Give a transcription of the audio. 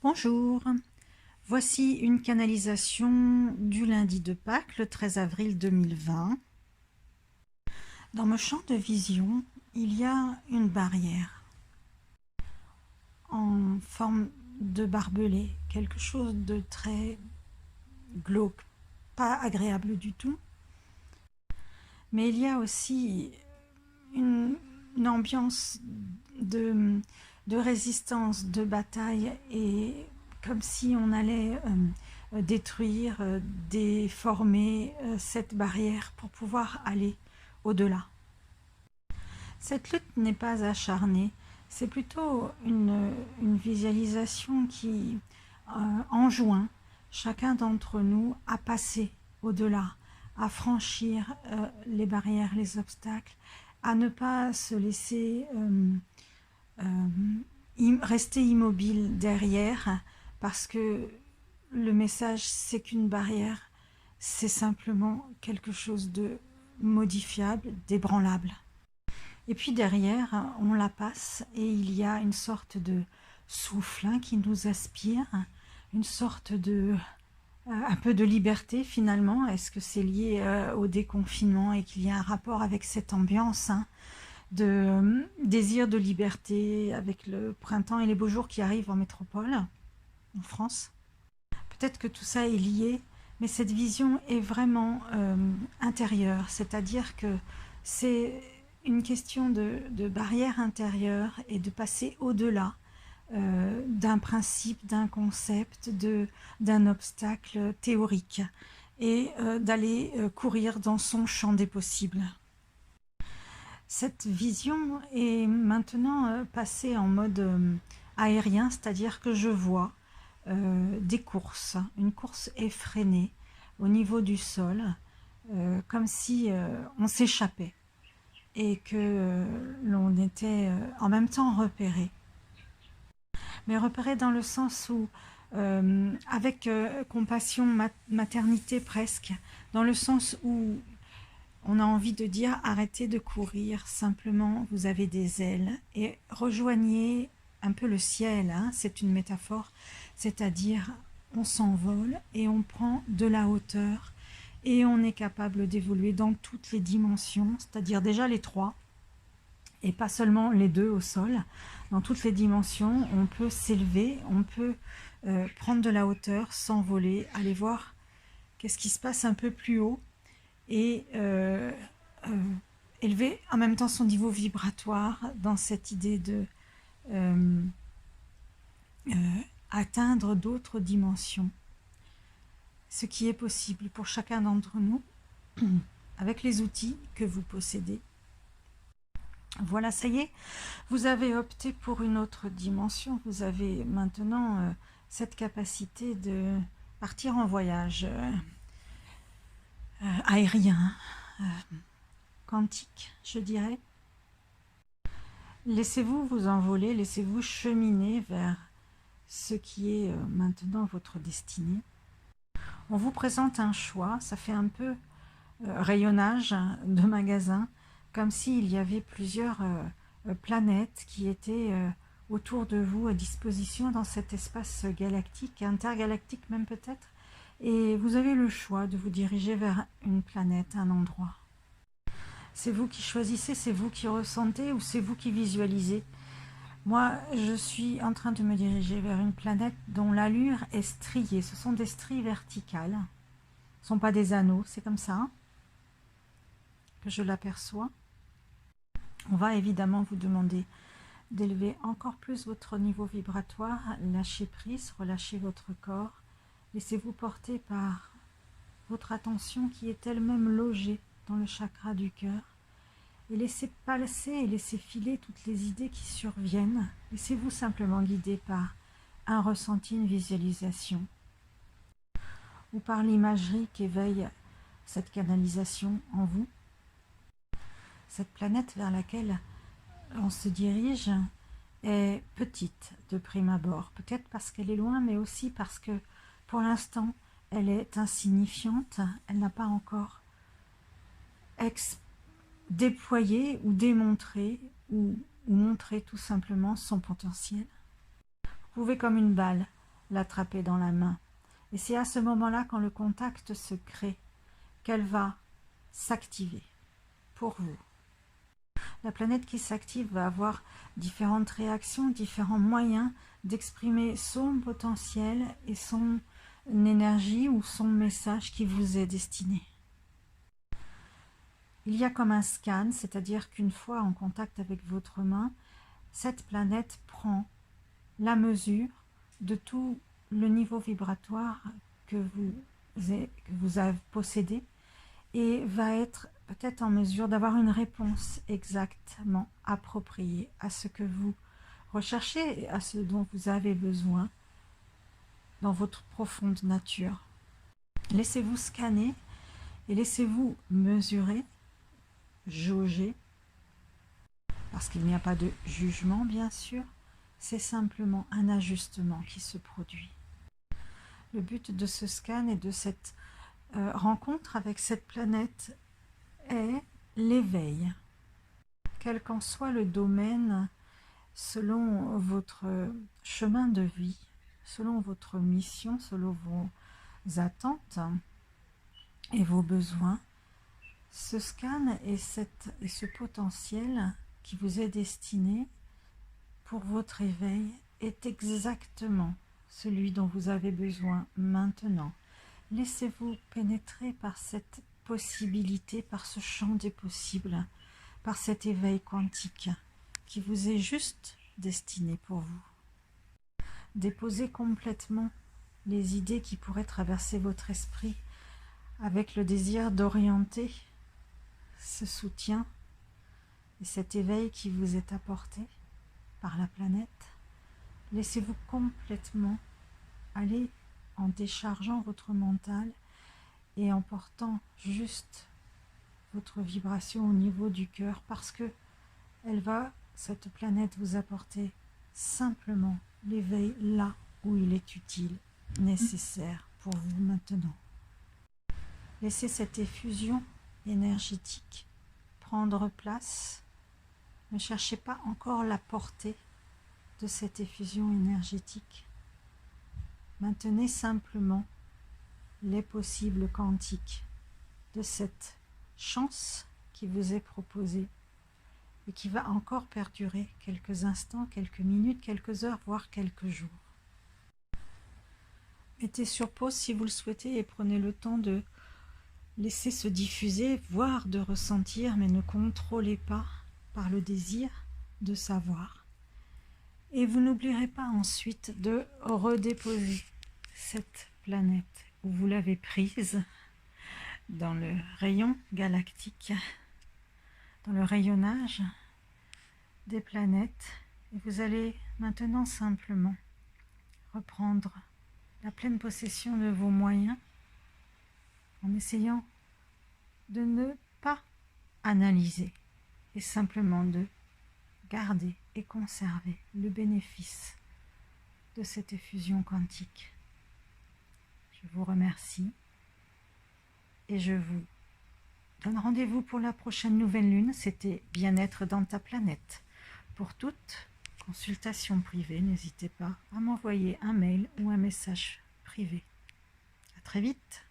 Bonjour, voici une canalisation du lundi de Pâques, le 13 avril 2020. Dans mon champ de vision, il y a une barrière en forme de barbelé, quelque chose de très glauque, pas agréable du tout. Mais il y a aussi une ambiance de résistance, de bataille, et comme si on allait détruire, déformer cette barrière pour pouvoir aller au-delà. Cette lutte n'est pas acharnée, c'est plutôt une visualisation qui enjoint chacun d'entre nous à passer au-delà, à franchir les barrières, les obstacles, à ne pas se laisser rester immobile derrière, parce que le message, c'est qu'une barrière, c'est simplement quelque chose de modifiable, d'ébranlable. Et puis derrière, on la passe et il y a une sorte de souffle qui nous aspire, une sorte de un peu de liberté finalement. Est-ce que c'est lié au déconfinement et qu'il y a un rapport avec cette ambiance de désir de liberté avec le printemps et les beaux jours qui arrivent en métropole, en France? Peut-être que tout ça est lié, mais cette vision est vraiment intérieure, c'est-à-dire que c'est une question de barrière intérieure et de passer au-delà d'un principe, d'un concept, d'un obstacle théorique, et d'aller courir dans son champ des possibles. Cette vision est maintenant passée en mode aérien, c'est-à-dire que je vois des courses, une course effrénée au niveau du sol, comme si on s'échappait et que l'on était en même temps repéré. Mais repéré dans le sens où, avec compassion, maternité presque, dans le sens où on a envie de dire arrêtez de courir, simplement vous avez des ailes et rejoignez un peu le ciel, c'est une métaphore, c'est-à-dire on s'envole et on prend de la hauteur et on est capable d'évoluer dans toutes les dimensions, c'est-à-dire déjà les trois et pas seulement les deux au sol. Dans toutes les dimensions, on peut s'élever, on peut prendre de la hauteur, s'envoler, aller voir qu'est-ce qui se passe un peu plus haut et élever en même temps son niveau vibratoire dans cette idée de atteindre d'autres dimensions. Ce qui est possible pour chacun d'entre nous avec les outils que vous possédez. Voilà, ça y est, vous avez opté pour une autre dimension. Vous avez maintenant cette capacité de partir en voyage aérien, quantique, je dirais. Laissez-vous vous envoler, laissez-vous cheminer vers ce qui est maintenant votre destinée. On vous présente un choix, ça fait un peu rayonnage de magasin, comme s'il y avait plusieurs planètes qui étaient autour de vous, à disposition dans cet espace galactique, intergalactique même peut-être, et vous avez le choix de vous diriger vers une planète, un endroit. C'est vous qui choisissez, c'est vous qui ressentez ou c'est vous qui visualisez. Moi, je suis en train de me diriger vers une planète dont l'allure est striée. Ce sont des stries verticales. Ce ne sont pas des anneaux, c'est comme ça que je l'aperçois. On va évidemment vous demander d'élever encore plus votre niveau vibratoire. Lâchez prise, relâchez votre corps. Laissez-vous porter par votre attention qui est elle-même logée dans le chakra du cœur. Et laissez passer et laissez filer toutes les idées qui surviennent. Laissez-vous simplement guider par un ressenti, une visualisation, ou par l'imagerie qu'éveille cette canalisation en vous. Cette planète vers laquelle on se dirige est petite de prime abord, peut-être parce qu'elle est loin, mais aussi parce que pour l'instant elle est insignifiante, elle n'a pas encore déployer ou démontrer ou montrer tout simplement son potentiel. Vous pouvez comme une balle l'attraper dans la main. Et c'est à ce moment-là, quand le contact se crée, qu'elle va s'activer pour vous. La planète qui s'active va avoir différentes réactions, différents moyens d'exprimer son potentiel et son énergie ou son message qui vous est destiné. Il y a comme un scan, c'est-à-dire qu'une fois en contact avec votre main, cette planète prend la mesure de tout le niveau vibratoire que vous avez possédé et va être peut-être en mesure d'avoir une réponse exactement appropriée à ce que vous recherchez et à ce dont vous avez besoin dans votre profonde nature. Laissez-vous scanner et laissez-vous mesurer, jauger, parce qu'il n'y a pas de jugement bien sûr, c'est simplement un ajustement qui se produit. Le but de ce scan et de cette rencontre avec cette planète est l'éveil. Quel qu'en soit le domaine, selon votre chemin de vie, selon votre mission, selon vos attentes et vos besoins, ce scan et ce potentiel qui vous est destiné pour votre éveil est exactement celui dont vous avez besoin maintenant. Laissez-vous pénétrer par cette possibilité, par ce champ des possibles, par cet éveil quantique qui vous est juste destiné pour vous. Déposez complètement les idées qui pourraient traverser votre esprit avec le désir d'orienter ce soutien et cet éveil qui vous est apporté par la planète. Laissez-vous complètement aller en déchargeant votre mental et en portant juste votre vibration au niveau du cœur, parce que cette planète, vous apporter simplement l'éveil là où il est utile, nécessaire pour vous maintenant. Laissez cette effusion énergétique prendre place. Ne cherchez pas encore la portée de cette effusion énergétique. Maintenez simplement les possibles quantiques de cette chance qui vous est proposée et qui va encore perdurer quelques instants, quelques minutes, quelques heures, voire quelques jours. Mettez sur pause si vous le souhaitez et prenez le temps de laisser se diffuser, voire de ressentir, mais ne contrôlez pas par le désir de savoir. Et vous n'oublierez pas ensuite de redéposer cette planète où vous l'avez prise dans le rayon galactique, dans le rayonnage des planètes. Et vous allez maintenant simplement reprendre la pleine possession de vos moyens en essayant de ne pas analyser et simplement de garder et conserver le bénéfice de cette effusion quantique. Je vous remercie et je vous donne rendez-vous pour la prochaine nouvelle lune. C'était Bien-être dans ta planète. Pour toute consultation privée, n'hésitez pas à m'envoyer un mail ou un message privé. À très vite.